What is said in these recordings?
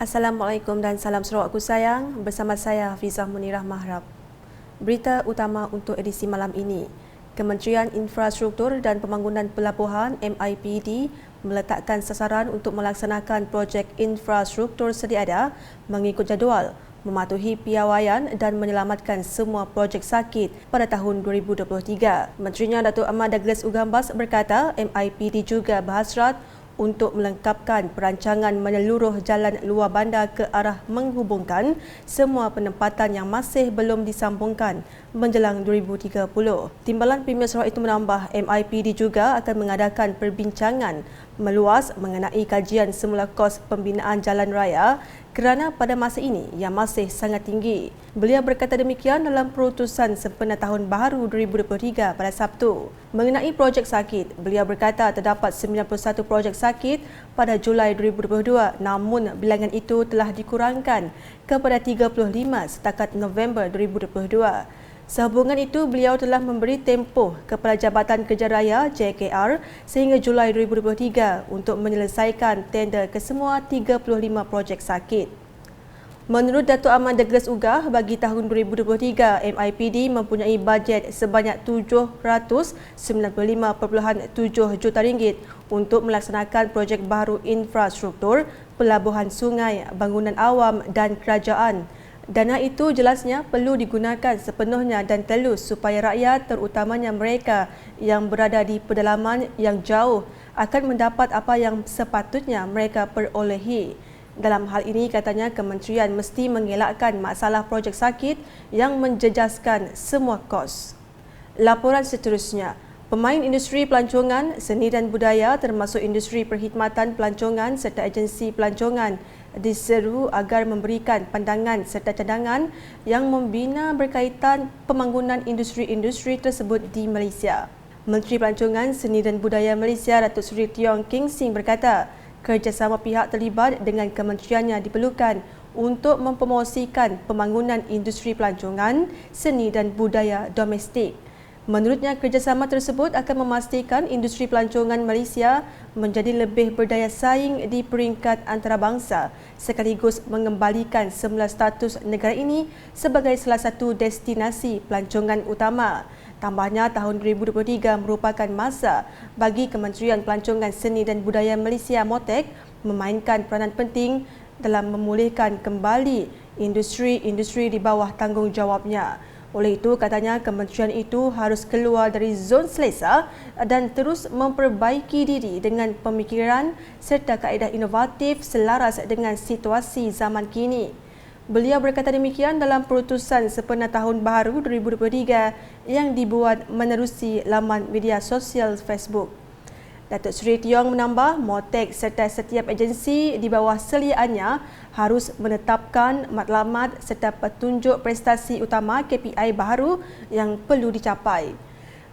Assalamualaikum dan salam Sarawakku sayang. Bersama saya Hafizah Munirah Mahrab. Berita utama untuk edisi malam ini. Kementerian Infrastruktur dan Pembangunan Pelabuhan MIPD meletakkan sasaran untuk melaksanakan projek infrastruktur sedia ada mengikut jadual, mematuhi piawaian dan menyelamatkan semua projek sakit pada tahun 2023. Menterinya Datuk Ahmad Douglas Ugambas berkata MIPD juga berhasrat untuk melengkapkan perancangan menyeluruh jalan luar bandar ke arah menghubungkan semua penempatan yang masih belum disambungkan menjelang 2030. Timbalan Premier Sarawak itu menambah MIPD juga akan mengadakan perbincangan meluas mengenai kajian semula kos pembinaan jalan raya kerana pada masa ini yang masih sangat tinggi. Beliau berkata demikian dalam perutusan sempena Tahun Baharu 2023 pada Sabtu. Mengenai projek sakit, beliau berkata terdapat 91 projek sakit pada Julai 2022 namun bilangan itu telah dikurangkan kepada 35 setakat November 2022. Sehubungan itu, beliau telah memberi tempoh kepada Jabatan Kerja Raya JKR sehingga Julai 2023 untuk menyelesaikan tender kesemua 35 projek sakit. Menurut Datuk Ahmad Douglas Ugah, bagi tahun 2023, MIPD mempunyai bajet sebanyak RM795.7 juta untuk melaksanakan projek baru infrastruktur, pelabuhan sungai, bangunan awam dan kerajaan. Dana itu jelasnya perlu digunakan sepenuhnya dan telus supaya rakyat terutamanya mereka yang berada di pedalaman yang jauh akan mendapat apa yang sepatutnya mereka perolehi. Dalam hal ini katanya kementerian mesti mengelakkan masalah projek sakit yang menjejaskan semua kos. Laporan seterusnya. Pemain industri pelancongan, seni dan budaya termasuk industri perkhidmatan pelancongan serta agensi pelancongan diseru agar memberikan pandangan serta cadangan yang membina berkaitan pembangunan industri-industri tersebut di Malaysia. Menteri Pelancongan, Seni dan Budaya Malaysia Datuk Seri Tiong King Sing berkata, kerjasama pihak terlibat dengan kementeriannya diperlukan untuk mempromosikan pembangunan industri pelancongan, seni dan budaya domestik. Menurutnya, kerjasama tersebut akan memastikan industri pelancongan Malaysia menjadi lebih berdaya saing di peringkat antarabangsa sekaligus mengembalikan semula status negara ini sebagai salah satu destinasi pelancongan utama. Tambahnya, tahun 2023 merupakan masa bagi Kementerian Pelancongan Seni dan Budaya Malaysia MOTEK memainkan peranan penting dalam memulihkan kembali industri-industri di bawah tanggungjawabnya. Oleh itu, katanya kementerian itu harus keluar dari zon selesa dan terus memperbaiki diri dengan pemikiran serta kaedah inovatif selaras dengan situasi zaman kini. Beliau berkata demikian dalam perutusan sempena Tahun Baharu 2023 yang dibuat menerusi laman media sosial Facebook. Datuk Seri Tiong menambah, MOTEK serta setiap agensi di bawah seliaannya harus menetapkan matlamat serta petunjuk prestasi utama KPI baharu yang perlu dicapai.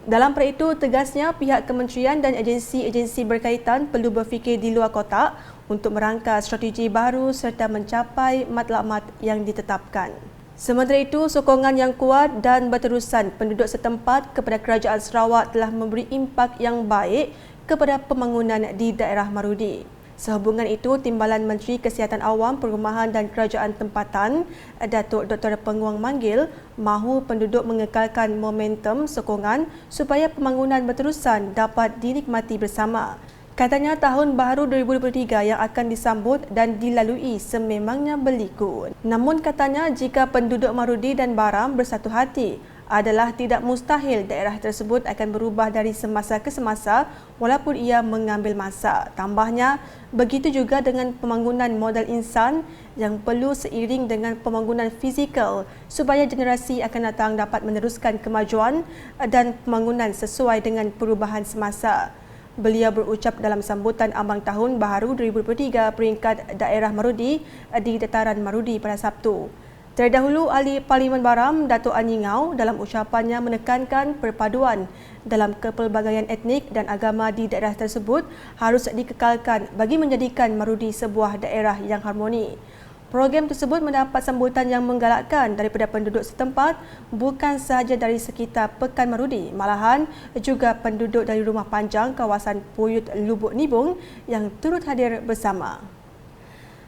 Dalam perkara itu, tegasnya pihak kementerian dan agensi-agensi berkaitan perlu berfikir di luar kotak untuk merangka strategi baru serta mencapai matlamat yang ditetapkan. Sementara itu, sokongan yang kuat dan berterusan penduduk setempat kepada Kerajaan Sarawak telah memberi impak yang baik kepada pembangunan di daerah Marudi. Sehubungan itu, Timbalan Menteri Kesihatan Awam, Perumahan dan Kerajaan Tempatan, Datuk Dr. Penguang Manggil, mahu penduduk mengekalkan momentum sokongan supaya pembangunan berterusan dapat dinikmati bersama. Katanya Tahun Baharu 2023 yang akan disambut dan dilalui sememangnya berliku. Namun katanya jika penduduk Marudi dan Baram bersatu hati, adalah tidak mustahil daerah tersebut akan berubah dari semasa ke semasa walaupun ia mengambil masa. Tambahnya, begitu juga dengan pembangunan modal insan yang perlu seiring dengan pembangunan fizikal supaya generasi akan datang dapat meneruskan kemajuan dan pembangunan sesuai dengan perubahan semasa. Beliau berucap dalam sambutan ambang Tahun Baharu 2023 peringkat daerah Marudi di Dataran Marudi pada Sabtu. Terdahulu, Ahli Parlimen Baram, Datuk Anyi Ngau dalam ucapannya menekankan perpaduan dalam kepelbagaian etnik dan agama di daerah tersebut harus dikekalkan bagi menjadikan Marudi sebuah daerah yang harmoni. Program tersebut mendapat sambutan yang menggalakkan daripada penduduk setempat bukan sahaja dari sekitar Pekan Marudi, malahan juga penduduk dari Rumah Panjang kawasan Puyut Lubuk Nibung yang turut hadir bersama.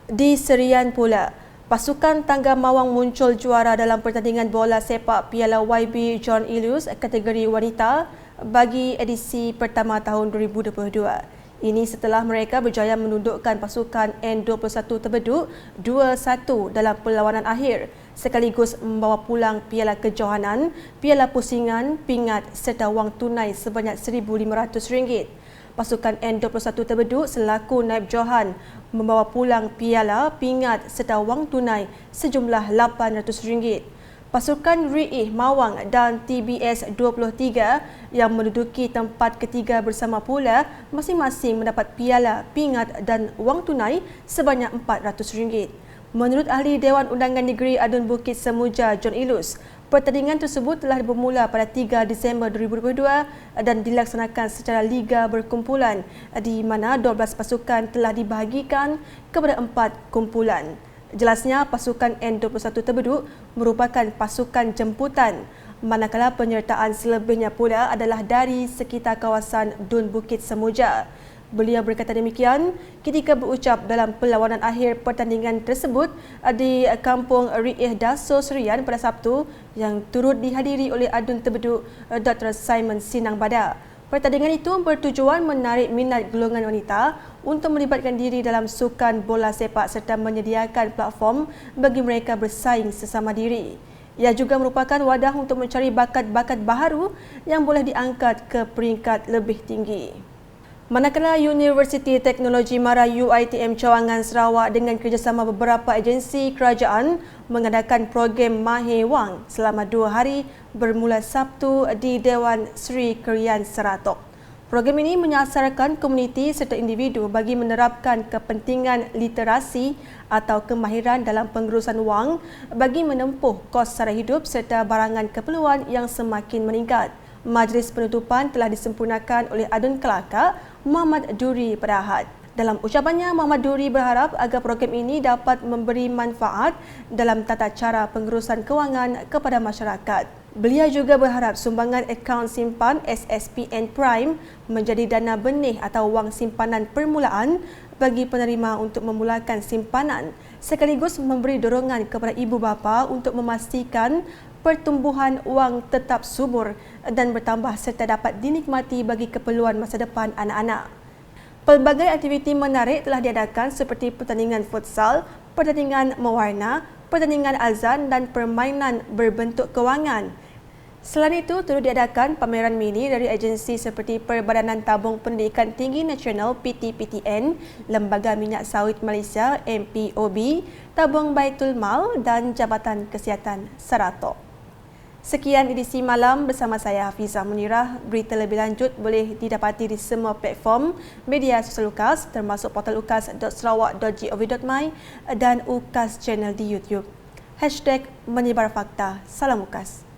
Di Serian pula, pasukan Tangga Mawang muncul juara dalam pertandingan bola sepak Piala YB John Ilius kategori wanita bagi edisi pertama tahun 2022. Ini setelah mereka berjaya menundukkan pasukan N21 Tebeduk 2-1 dalam perlawanan akhir, sekaligus membawa pulang Piala Kejohanan, Piala Pusingan, pingat serta wang tunai sebanyak RM1,500. Pasukan N21 Tebeduk selaku naib johan membawa pulang piala, pingat serta wang tunai sejumlah RM800. Pasukan Riih Mawang dan TBS 23 yang menduduki tempat ketiga bersama pula masing-masing mendapat piala, pingat dan wang tunai sebanyak RM400. Menurut Ahli Dewan Undangan Negeri Adun Bukit Semuja John Ilius, pertandingan tersebut telah bermula pada 3 Disember 2022 dan dilaksanakan secara liga berkumpulan di mana 12 pasukan telah dibahagikan kepada 4 kumpulan. Jelasnya, pasukan N21 Tebeduk merupakan pasukan jemputan, manakala penyertaan selebihnya pula adalah dari sekitar kawasan Dun Bukit Semuja. Beliau berkata demikian ketika berucap dalam perlawanan akhir pertandingan tersebut di Kampung Riih Daso Serian pada Sabtu yang turut dihadiri oleh Adun Tebeduk Dr. Simon Sinang Bada. Pertandingan itu bertujuan menarik minat golongan wanita untuk melibatkan diri dalam sukan bola sepak serta menyediakan platform bagi mereka bersaing sesama diri. Ia juga merupakan wadah untuk mencari bakat-bakat baharu yang boleh diangkat ke peringkat lebih tinggi. Manakala Universiti Teknologi Mara UiTM Cawangan Sarawak dengan kerjasama beberapa agensi kerajaan mengadakan program Mahir Wang selama 2 hari bermula Sabtu di Dewan Seri Krian Seratok. Program ini menyasarkan komuniti serta individu bagi menerapkan kepentingan literasi atau kemahiran dalam pengurusan wang bagi menempuh kos sara hidup serta barangan keperluan yang semakin meningkat. Majlis penutupan telah disempurnakan oleh Adun Kelakar Muhammad Duri pada Ahad. Dalam ucapannya, Muhammad Duri berharap agar program ini dapat memberi manfaat dalam tata cara pengurusan kewangan kepada masyarakat. Beliau juga berharap sumbangan akaun simpan SSPN Prime menjadi dana benih atau wang simpanan permulaan bagi penerima untuk memulakan simpanan, sekaligus memberi dorongan kepada ibu bapa untuk memastikan pertumbuhan wang tetap subur dan bertambah serta dapat dinikmati bagi keperluan masa depan anak-anak. Pelbagai aktiviti menarik telah diadakan seperti pertandingan futsal, pertandingan mewarna, pertandingan azan dan permainan berbentuk kewangan. Selain itu, turut diadakan pameran mini dari agensi seperti Perbadanan Tabung Pendidikan Tinggi Nasional (PTPTN), Lembaga Minyak Sawit Malaysia (MPOB), Tabung Baitul Mal dan Jabatan Kesihatan Seratok. Sekian edisi malam bersama saya Hafizah Munirah. Berita lebih lanjut boleh didapati di semua platform media sosial UKAS termasuk portal ukas.sarawak.gov.my dan UKAS channel di YouTube. #menyebar fakta. Salam UKAS.